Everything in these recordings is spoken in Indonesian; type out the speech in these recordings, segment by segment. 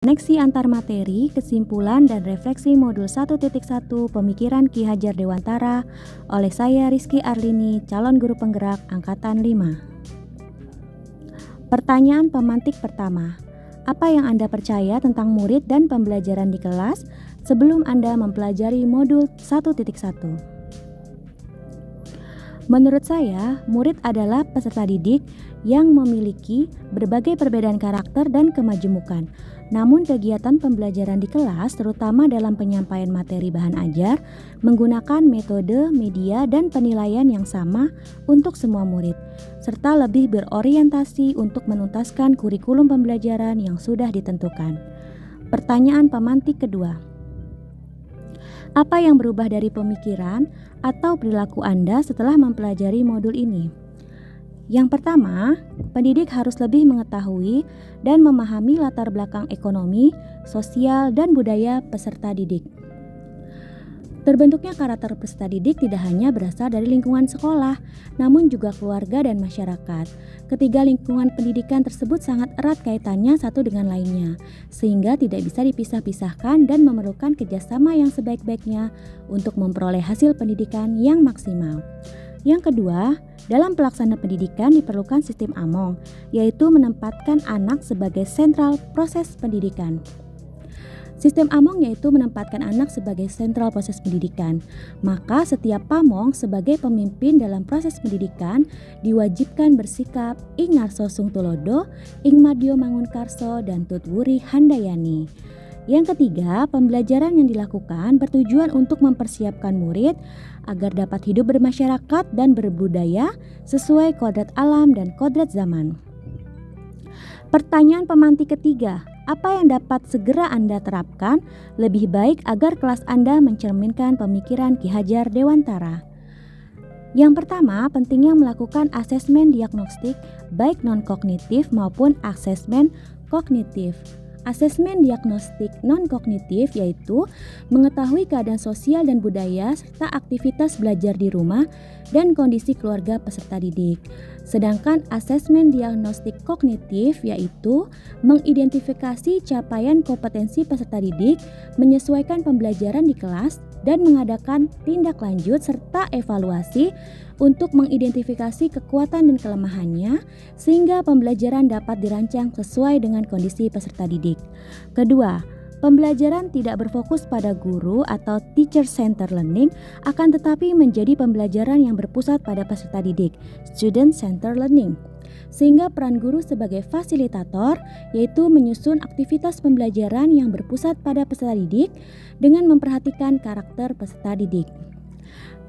Koneksi antar materi, kesimpulan, dan refleksi modul 1.1 Pemikiran Ki Hajar Dewantara oleh saya Rizky Arlini, calon guru penggerak Angkatan 5. Pertanyaan pemantik pertama. Apa yang Anda percaya tentang murid dan pembelajaran di kelas sebelum Anda mempelajari modul 1.1? Menurut saya, murid adalah peserta didik yang memiliki berbagai perbedaan karakter dan kemajemukan. Namun kegiatan pembelajaran di kelas, terutama dalam penyampaian materi bahan ajar, menggunakan metode, media, dan penilaian yang sama untuk semua murid, serta lebih berorientasi untuk menuntaskan kurikulum pembelajaran yang sudah ditentukan. Pertanyaan pemantik kedua. Apa yang berubah dari pemikiran atau perilaku Anda setelah mempelajari modul ini? Yang pertama, pendidik harus lebih mengetahui dan memahami latar belakang ekonomi, sosial, dan budaya peserta didik. Terbentuknya karakter peserta didik tidak hanya berasal dari lingkungan sekolah, namun juga keluarga dan masyarakat. Ketiga lingkungan pendidikan tersebut sangat erat kaitannya satu dengan lainnya, sehingga tidak bisa dipisah-pisahkan dan memerlukan kerjasama yang sebaik-baiknya untuk memperoleh hasil pendidikan yang maksimal. Yang kedua, dalam pelaksanaan pendidikan diperlukan sistem AMONG, yaitu menempatkan anak sebagai sentral proses pendidikan. Sistem AMONG yaitu menempatkan anak sebagai sentral proses pendidikan. Maka setiap pamong sebagai pemimpin dalam proses pendidikan diwajibkan bersikap ing ngarso sung tulodo, ing madyo mangunkarso, dan tutwuri handayani. Yang ketiga, pembelajaran yang dilakukan bertujuan untuk mempersiapkan murid agar dapat hidup bermasyarakat dan berbudaya sesuai kodrat alam dan kodrat zaman. Pertanyaan pemantik ketiga, apa yang dapat segera Anda terapkan lebih baik agar kelas Anda mencerminkan pemikiran Ki Hajar Dewantara? Yang pertama, pentingnya melakukan asesmen diagnostik baik non-kognitif maupun asesmen kognitif. Asesmen diagnostik non-kognitif yaitu mengetahui keadaan sosial dan budaya serta aktivitas belajar di rumah dan kondisi keluarga peserta didik. Sedangkan asesmen diagnostik kognitif yaitu mengidentifikasi capaian kompetensi peserta didik, menyesuaikan pembelajaran di kelas, dan mengadakan tindak lanjut serta evaluasi untuk mengidentifikasi kekuatan dan kelemahannya sehingga pembelajaran dapat dirancang sesuai dengan kondisi peserta didik. Kedua, pembelajaran tidak berfokus pada guru atau teacher-centered learning, akan tetapi menjadi pembelajaran yang berpusat pada peserta didik, student-centered learning. Sehingga peran guru sebagai fasilitator yaitu menyusun aktivitas pembelajaran yang berpusat pada peserta didik dengan memperhatikan karakter peserta didik.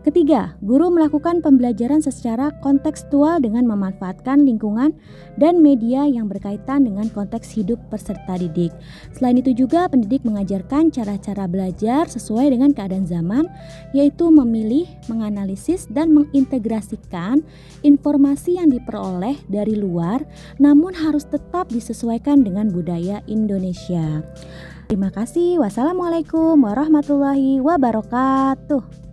Ketiga, guru melakukan pembelajaran secara kontekstual dengan memanfaatkan lingkungan dan media yang berkaitan dengan konteks hidup peserta didik. Selain itu juga pendidik mengajarkan cara-cara belajar sesuai dengan keadaan zaman, yaitu memilih, menganalisis, dan mengintegrasikan informasi yang diperoleh dari luar, namun harus tetap disesuaikan dengan budaya Indonesia. Terima kasih. Wassalamualaikum warahmatullahi wabarakatuh.